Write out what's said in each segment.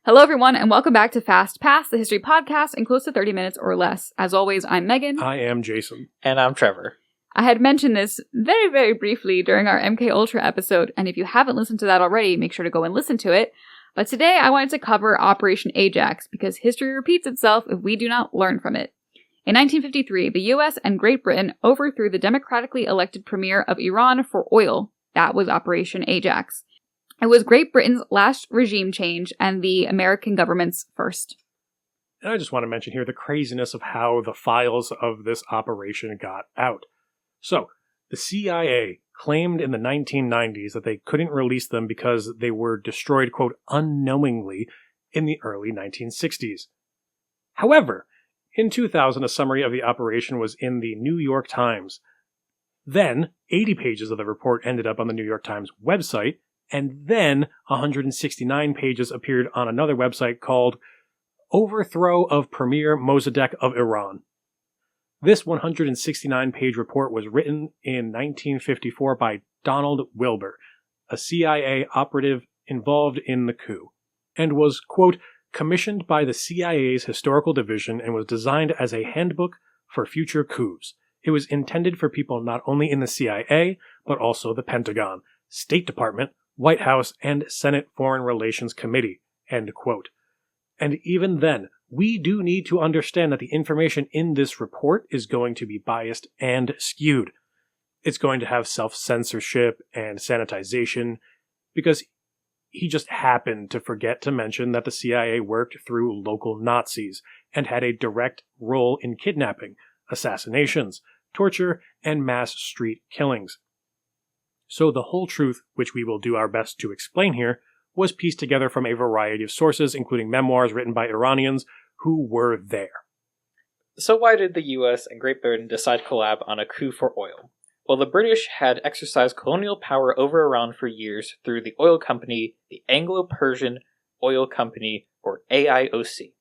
Hello, everyone, and welcome back to Fast Pass, the history podcast in close to 30 minutes or less. As always, I'm Megan. I am Jason. And I'm Trevor. I had mentioned this very, very briefly during our MK Ultra episode, and if you haven't listened to that already, make sure to go and listen to it. But today, I wanted to cover Operation Ajax, because history repeats itself if we do not learn from it. In 1953, the US and Great Britain overthrew the democratically elected premier of Iran for oil. That was Operation Ajax. It was Great Britain's last regime change and the American government's first. And I just want to mention here the craziness of how the files of this operation got out. So, the CIA claimed in the 1990s that they couldn't release them because they were destroyed, quote, unknowingly in the early 1960s. However, in 2000, a summary of the operation was in the New York Times. Then, 80 pages of the report ended up on the New York Times website, and then 169 pages appeared on another website called Overthrow of Premier Mossadegh of Iran. This 169-page report was written in 1954 by Donald Wilbur, a CIA operative involved in the coup, and was, quote, commissioned by the CIA's Historical Division and was designed as a handbook for future coups. It was intended for people not only in the CIA, but also the Pentagon, State Department, White House, and Senate Foreign Relations Committee, end quote. And even then, we do need to understand that the information in this report is going to be biased and skewed. It's going to have self-censorship and sanitization, because he just happened to forget to mention that the CIA worked through local Nazis and had a direct role in kidnapping, assassinations, torture, and mass street killings. So the whole truth, which we will do our best to explain here, was pieced together from a variety of sources, including memoirs written by Iranians who were there. So why did the US and Great Britain decide to collab on a coup for oil? Well, the British had exercised colonial power over Iran for years through the oil company, the Anglo-Persian Oil Company, or AIOC.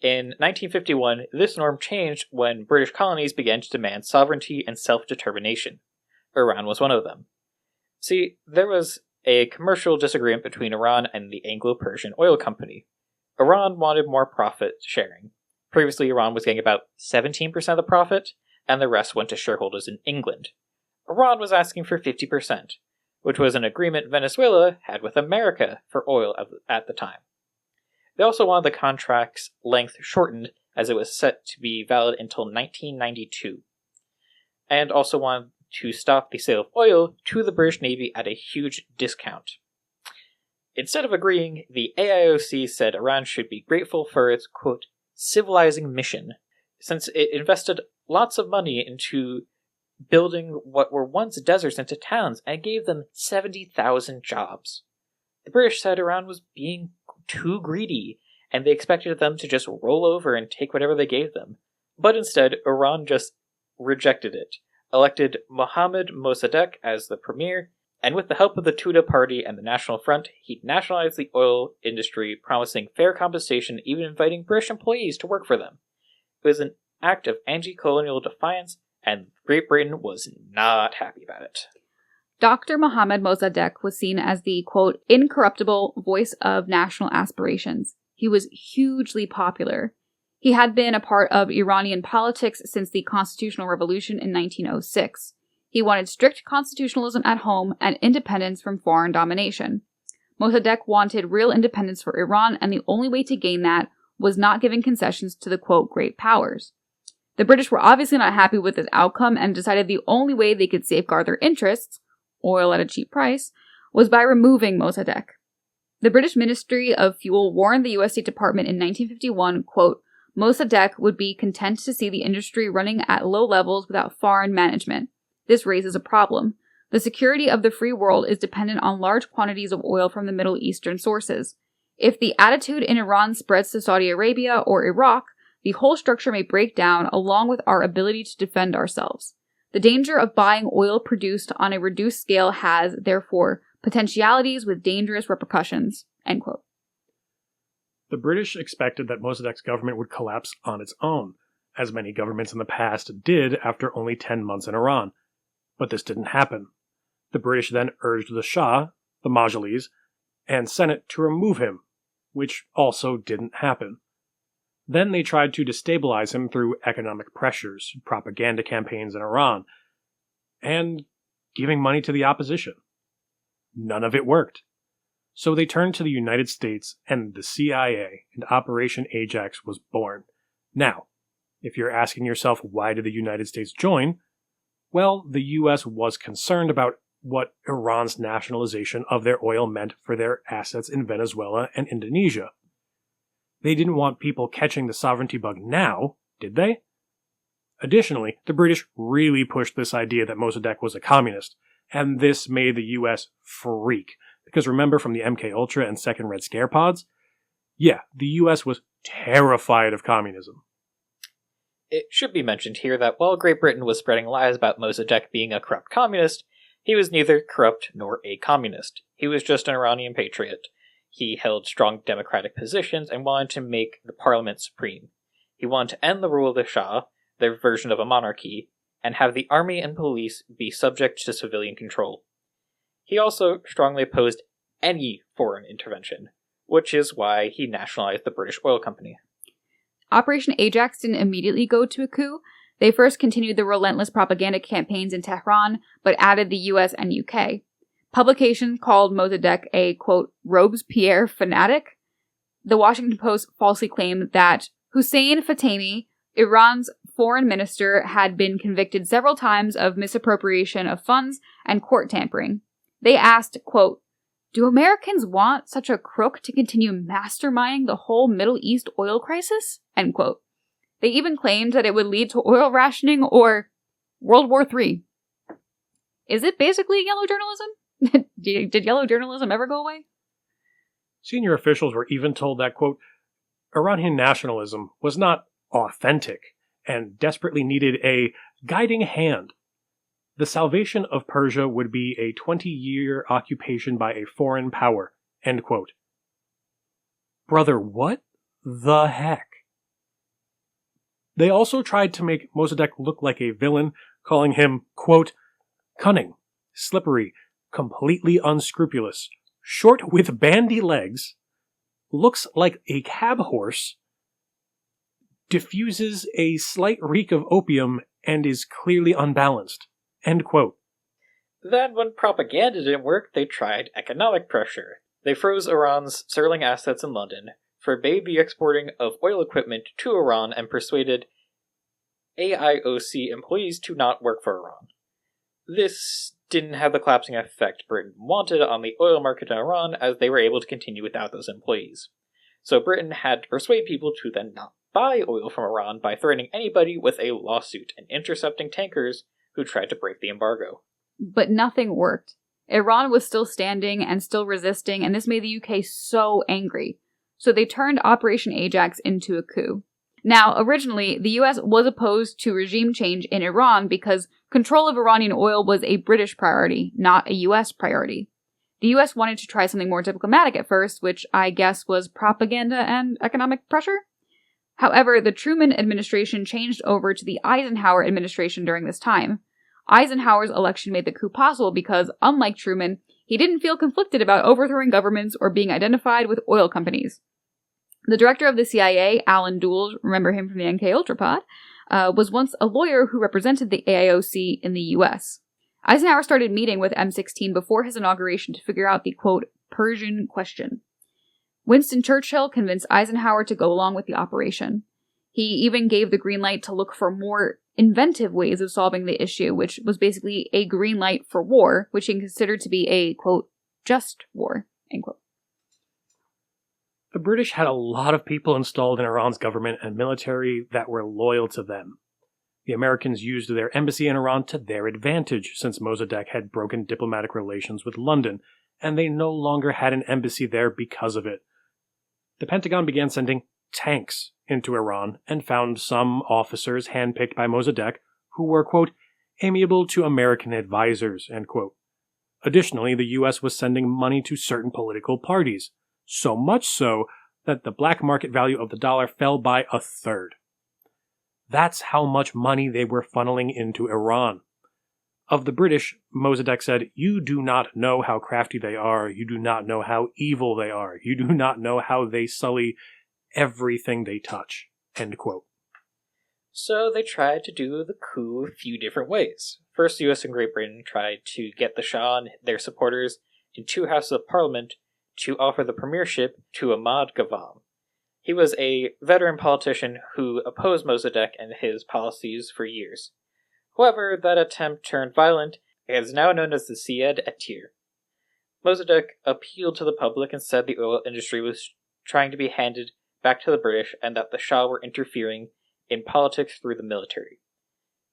In 1951, this norm changed when British colonies began to demand sovereignty and self-determination. Iran was one of them. See, there was a commercial disagreement between Iran and the Anglo-Persian Oil Company. Iran wanted more profit sharing. Previously, Iran was getting about 17% of the profit, and the rest went to shareholders in England. Iran was asking for 50%, which was an agreement Venezuela had with America for oil at the time. They also wanted the contract's length shortened, as it was set to be valid until 1992, and also wanted to stop the sale of oil to the British Navy at a huge discount. Instead of agreeing, the AIOC said Iran should be grateful for its, quote, civilizing mission, since it invested lots of money into building what were once deserts into towns and gave them 70,000 jobs. The British said Iran was being too greedy, and they expected them to just roll over and take whatever they gave them. But instead, Iran just rejected it, elected Mohammad Mossadegh as the premier, and with the help of the Tudeh Party and the National Front, he nationalized the oil industry, promising fair compensation, even inviting British employees to work for them. It was an act of anti-colonial defiance, and Great Britain was not happy about it. Dr. Mohammad Mossadegh was seen as the, quote, incorruptible voice of national aspirations. He was hugely popular. He had been a part of Iranian politics since the Constitutional Revolution in 1906. He wanted strict constitutionalism at home and independence from foreign domination. Mossadegh wanted real independence for Iran, and the only way to gain that was not giving concessions to the, quote, great powers. The British were obviously not happy with this outcome and decided the only way they could safeguard their interests, oil at a cheap price, was by removing Mossadegh. The British Ministry of Fuel warned the U.S. State Department in 1951, quote, Mossadegh would be content to see the industry running at low levels without foreign management. This raises a problem. The security of the free world is dependent on large quantities of oil from the Middle Eastern sources. If the attitude in Iran spreads to Saudi Arabia or Iraq, the whole structure may break down along with our ability to defend ourselves. The danger of buying oil produced on a reduced scale has, therefore, potentialities with dangerous repercussions. End quote. The British expected that Mossadegh's government would collapse on its own, as many governments in the past did after only 10 months in Iran. But this didn't happen. The British then urged the Shah, the Majlis, and Senate to remove him. which also didn't happen. Then they tried to destabilize him through economic pressures, propaganda campaigns in Iran, and giving money to the opposition. None of it worked. So they turned to the United States, and the CIA, and Operation Ajax was born. Now, if you're asking yourself why did the United States join, well, the US was concerned about what Iran's nationalization of their oil meant for their assets in Venezuela and Indonesia. They didn't want people catching the sovereignty bug now, did they? Additionally, the British really pushed this idea that Mossadegh was a communist, and this made the US freak. Because remember from the MK Ultra and Second Red Scare pods? Yeah, the US was terrified of communism. It should be mentioned here that while Great Britain was spreading lies about Mossadegh being a corrupt communist, he was neither corrupt nor a communist. He was just an Iranian patriot. He held strong democratic positions and wanted to make the parliament supreme. He wanted to end the rule of the Shah, their version of a monarchy, and have the army and police be subject to civilian control. He also strongly opposed any foreign intervention, which is why he nationalized the British Oil Company. Operation Ajax didn't immediately go to a coup. They first continued the relentless propaganda campaigns in Tehran, but added the US and UK. Publications called Mossadegh a, quote, Robespierre fanatic. The Washington Post falsely claimed that Hussein Fatemi, Iran's foreign minister, had been convicted several times of misappropriation of funds and court tampering. They asked, quote, do Americans want such a crook to continue masterminding the whole Middle East oil crisis? End quote. They even claimed that it would lead to oil rationing or World War III. Is it basically yellow journalism? Did yellow journalism ever go away? Senior officials were even told that, quote, Iranian nationalism was not authentic and desperately needed a guiding hand. The salvation of Persia would be a 20-year occupation by a foreign power, end quote. Brother, what the heck? They also tried to make Mossadegh look like a villain, calling him, quote, cunning, slippery, completely unscrupulous, short with bandy legs, looks like a cab horse, diffuses a slight reek of opium, and is clearly unbalanced. End quote. Then, when propaganda didn't work, they tried economic pressure. They froze Iran's sterling assets in London, forbade the exporting of oil equipment to Iran, and persuaded AIOC employees to not work for Iran. This didn't have the collapsing effect Britain wanted on the oil market in Iran, as they were able to continue without those employees. So Britain had to persuade people to then not buy oil from Iran by threatening anybody with a lawsuit and intercepting tankers who tried to break the embargo. But nothing worked. Iran was still standing and still resisting, and this made the UK so angry. So they turned Operation Ajax into a coup. Now, originally, the US was opposed to regime change in Iran because control of Iranian oil was a British priority, not a US priority. The US wanted to try something more diplomatic at first, which I guess was propaganda and economic pressure. However, the Truman administration changed over to the Eisenhower administration during this time. Eisenhower's election made the coup possible because, unlike Truman, he didn't feel conflicted about overthrowing governments or being identified with oil companies. The director of the CIA, Alan Dulles, remember him from the MK Ultra pod, was once a lawyer who represented the AIOC in the US. Eisenhower started meeting with M16 before his inauguration to figure out the, quote, Persian question. Winston Churchill convinced Eisenhower to go along with the operation. He even gave the green light to look for more inventive ways of solving the issue, which was basically a green light for war, which he considered to be a, quote, just war, end quote. The British had a lot of people installed in Iran's government and military that were loyal to them. The Americans used their embassy in Iran to their advantage, since Mossadegh had broken diplomatic relations with London, and they no longer had an embassy there because of it. The Pentagon began sending tanks into Iran and found some officers handpicked by Mossadegh who were, quote, amiable to American advisors, end quote. Additionally, the U.S. was sending money to certain political parties, so much so that the black market value of the dollar fell by a third. That's how much money they were funneling into Iran. Of the British, Mossadegh said, "You do not know how crafty they are. You do not know how evil they are. You do not know how they sully everything they touch." End quote. So they tried to do the coup a few different ways. First, the US and Great Britain tried to get the Shah and their supporters in 2 houses of parliament to offer the premiership to Ahmad Gavam. He was a veteran politician who opposed Mossadegh and his policies for years. However, that attempt turned violent and is now known as the Syed Etir. Mossadegh appealed to the public and said the oil industry was trying to be handed back to the British and that the Shah were interfering in politics through the military.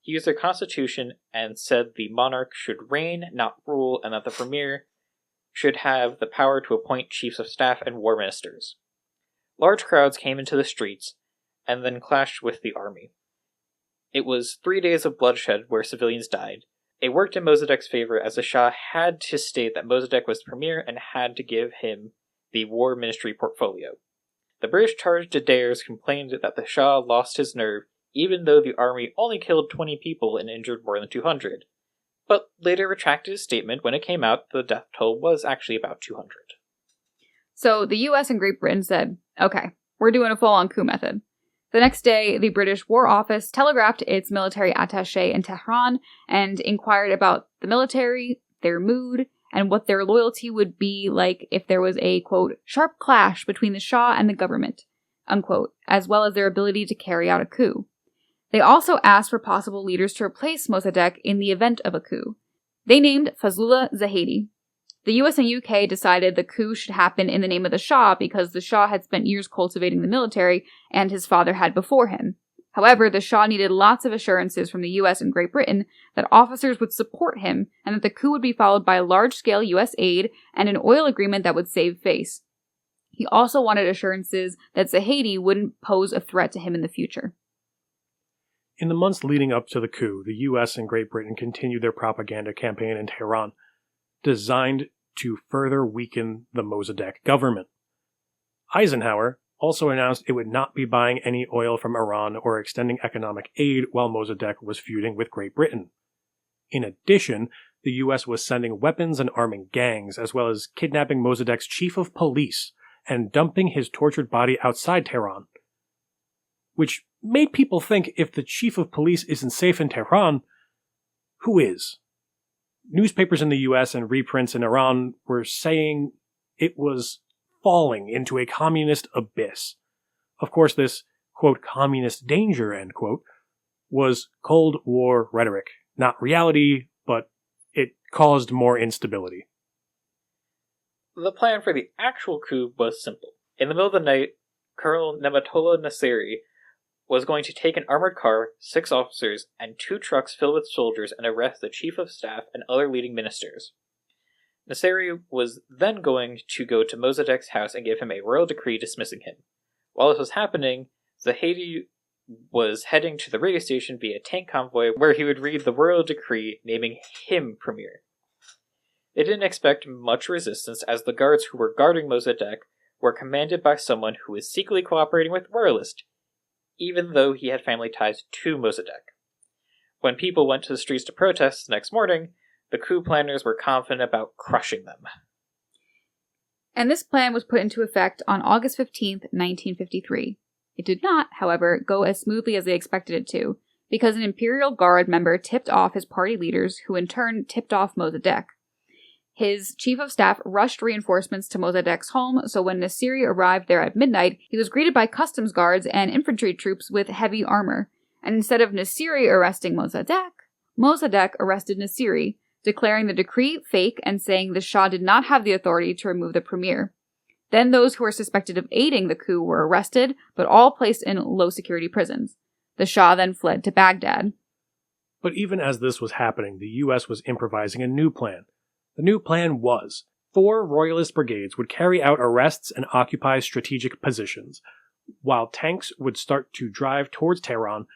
He used their constitution and said the monarch should reign, not rule, and that the premier should have the power to appoint chiefs of staff and war ministers. Large crowds came into the streets and then clashed with the army. It was 3 days of bloodshed where civilians died. It worked in Mossadegh's favor as the Shah had to state that Mossadegh was premier and had to give him the war ministry portfolio. The British charged Adair's complained that the Shah lost his nerve even though the army only killed 20 people and injured more than 200, but later retracted his statement when it came out the death toll was actually about 200. So the US and Great Britain said, okay, we're doing a full-on coup method. The next day, the British War Office telegraphed its military attaché in Tehran and inquired about the military, their mood, and what their loyalty would be like if there was a, quote, sharp clash between the Shah and the government, unquote, as well as their ability to carry out a coup. They also asked for possible leaders to replace Mossadegh in the event of a coup. They named Fazlullah Zahedi. The US and UK decided the coup should happen in the name of the Shah because the Shah had spent years cultivating the military and his father had before him. However, the Shah needed lots of assurances from the US and Great Britain that officers would support him and that the coup would be followed by large-scale US aid and an oil agreement that would save face. He also wanted assurances that Zahedi wouldn't pose a threat to him in the future. In the months leading up to the coup, the US and Great Britain continued their propaganda campaign in Tehran, designed to further weaken the Mossadegh government. Eisenhower also announced it would not be buying any oil from Iran or extending economic aid while Mossadegh was feuding with Great Britain. In addition, the US was sending weapons and arming gangs, as well as kidnapping Mossadegh's chief of police and dumping his tortured body outside Tehran, which made people think if the chief of police isn't safe in Tehran, who is? Newspapers in the US and reprints in Iran were saying it was falling into a communist abyss. Of course, this, quote, communist danger, end quote, was Cold War rhetoric, not reality, but it caused more instability. The plan for the actual coup was simple. In the middle of the night, Colonel Nematollah Nasseri was going to take an armored car, 6 officers, and 2 trucks filled with soldiers and arrest the chief of staff and other leading ministers. Nasseri was then going to go to Mossadegh's house and give him a royal decree dismissing him. While this was happening, Zahedi was heading to the radio station via tank convoy where he would read the royal decree naming him premier. They didn't expect much resistance as the guards who were guarding Mossadegh were commanded by someone who was secretly cooperating with royalists, even though he had family ties to Mossadegh. When people went to the streets to protest the next morning, the coup planners were confident about crushing them. And this plan was put into effect on August 15th, 1953. It did not, however, go as smoothly as they expected it to, because an Imperial Guard member tipped off his party leaders, who in turn tipped off Mossadegh. His chief of staff rushed reinforcements to Mossadegh's home, so when Nasseri arrived there at midnight, he was greeted by customs guards and infantry troops with heavy armor. And instead of Nasseri arresting Mossadegh, Mossadegh arrested Nasseri, declaring the decree fake and saying the Shah did not have the authority to remove the premier. Then those who were suspected of aiding the coup were arrested, but all placed in low-security prisons. The Shah then fled to Baghdad. But even as this was happening, the US was improvising a new plan. The new plan was 4 royalist brigades would carry out arrests and occupy strategic positions. While tanks would start to drive towards Tehran,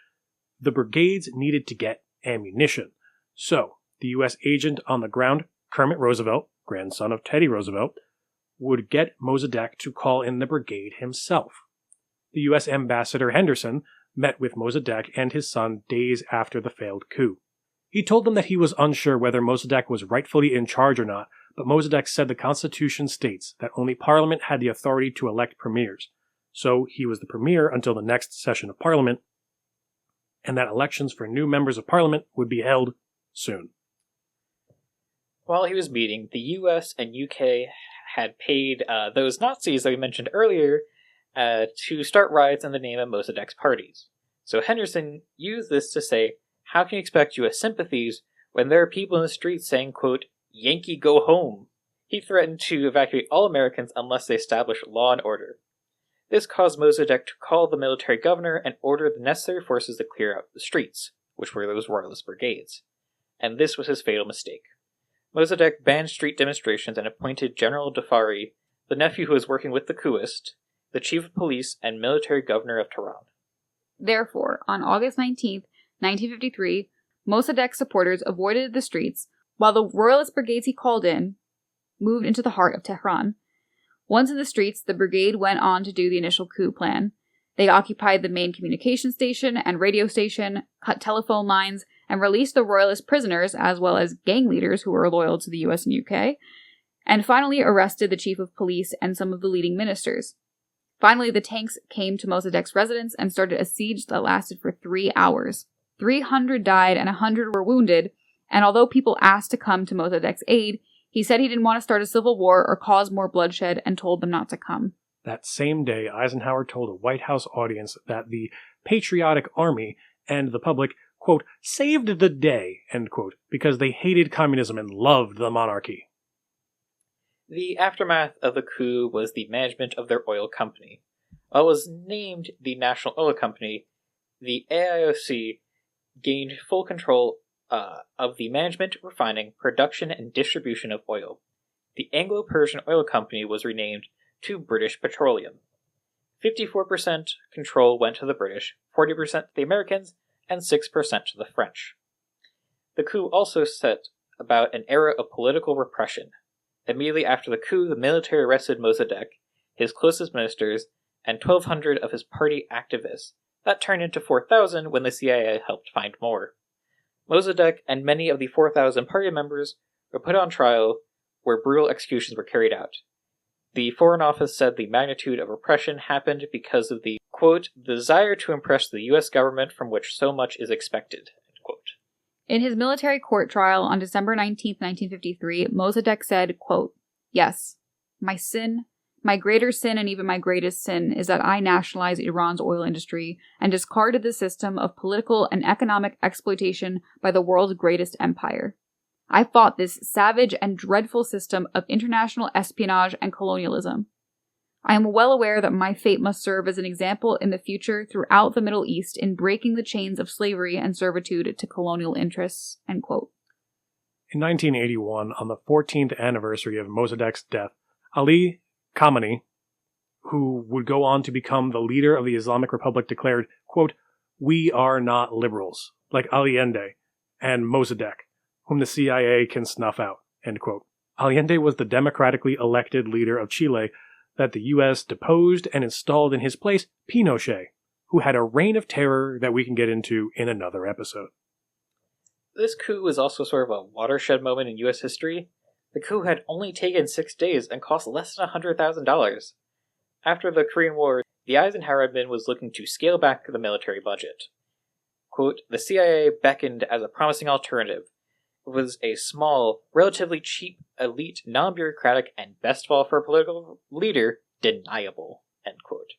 the brigades needed to get ammunition. So, the US agent on the ground, Kermit Roosevelt, grandson of Teddy Roosevelt, would get Mossadegh to call in the brigade himself. The US ambassador Henderson met with Mossadegh and his son days after the failed coup. He told them that he was unsure whether Mossadegh was rightfully in charge or not, but Mossadegh said the Constitution states that only Parliament had the authority to elect premiers. So he was the premier until the next session of Parliament, and that elections for new members of Parliament would be held soon. While he was meeting, the US and UK had paid those Nazis that we mentioned earlier to start riots in the name of Mossadegh's parties. So Henderson used this to say, how can you expect US sympathies when there are people in the streets saying, quote, Yankee go home? He threatened to evacuate all Americans unless they establish law and order. This caused Mossadegh to call the military governor and order the necessary forces to clear out the streets, which were those royalist brigades. And this was his fatal mistake. Mossadegh banned street demonstrations and appointed General Dafari, the nephew who was working with the coupists, the chief of police and military governor of Tehran. Therefore, on August 19th, 1953, Mossadegh's supporters avoided the streets, while the royalist brigades he called in moved into the heart of Tehran. Once in the streets, the brigade went on to do the initial coup plan. They occupied the main communication station and radio station, cut telephone lines, and released the royalist prisoners, as well as gang leaders who were loyal to the US and UK, and finally arrested the chief of police and some of the leading ministers. Finally, the tanks came to Mossadegh's residence and started a siege that lasted for 3 hours. 300 died and 100 were wounded, and although people asked to come to Mossadegh's aid, he said he didn't want to start a civil war or cause more bloodshed and told them not to come. That same day, Eisenhower told a White House audience that the patriotic army and the public, quote, saved the day, end quote, because they hated communism and loved the monarchy. The aftermath of the coup was the management of their oil company. While it was named the National Oil Company, the AIOC gained full control of the management, refining, production, and distribution of oil. The Anglo-Persian Oil Company was renamed to British Petroleum. 54% control went to the British, 40% to the Americans, and 6% to the French. The coup also set about an era of political repression. Immediately after the coup, the military arrested Mossadegh, his closest ministers, and 1,200 of his party activists. That turned into 4,000 when the CIA helped find more. Mossadegh and many of the 4,000 party members were put on trial, where brutal executions were carried out. The Foreign Office said the magnitude of repression happened because of the, quote, desire to impress the U.S. government from which so much is expected, end quote. In his military court trial on December 19, 1953, Mossadegh said, quote, yes, my sin, my greater sin and even my greatest sin is that I nationalized Iran's oil industry and discarded the system of political and economic exploitation by the world's greatest empire. I fought this savage and dreadful system of international espionage and colonialism. I am well aware that my fate must serve as an example in the future throughout the Middle East in breaking the chains of slavery and servitude to colonial interests, end quote. In 1981, on the 14th anniversary of Mossadegh's death, Ali Khamenei, who would go on to become the leader of the Islamic Republic, declared, quote, we are not liberals, like Allende and Mossadegh, whom the CIA can snuff out, end quote. Allende was the democratically elected leader of Chile that the U.S. deposed and installed in his place Pinochet, who had a reign of terror that we can get into in another episode. This coup was also sort of a watershed moment in U.S. history. The coup had only taken 6 days and cost less than $100,000. After the Korean War, the Eisenhower admin was looking to scale back the military budget. Quote, the CIA beckoned as a promising alternative. It was a small, relatively cheap, elite, non-bureaucratic, and best of all for a political leader, deniable, end quote.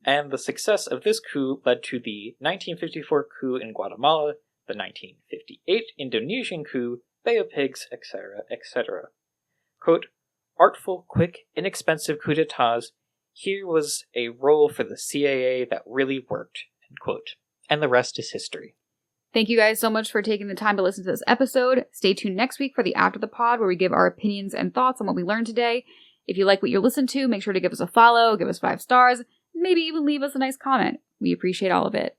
And the success of this coup led to the 1954 coup in Guatemala, the 1958 Indonesian coup, Bay of Pigs, etc., etc. Quote, artful, quick, inexpensive coup d'etats, here was a role for the CIA that really worked, end quote. And the rest is history. Thank you guys so much for taking the time to listen to this episode. Stay tuned next week for the After the Pod, where we give our opinions and thoughts on what we learned today. If you like what you listened to, make sure to give us a follow, give us 5 stars, maybe even leave us a nice comment. We appreciate all of it.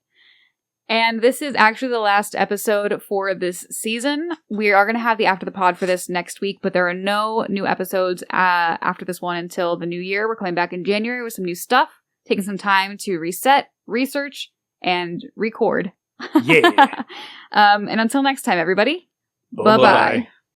And this is actually the last episode for this season. We are going to have the After the Pod for this next week, but there are no new episodes after this one until the new year. We're coming back in January with some new stuff, taking some time to reset, research, and record. Yeah. And until next time, everybody. Bye-bye. Bye-bye.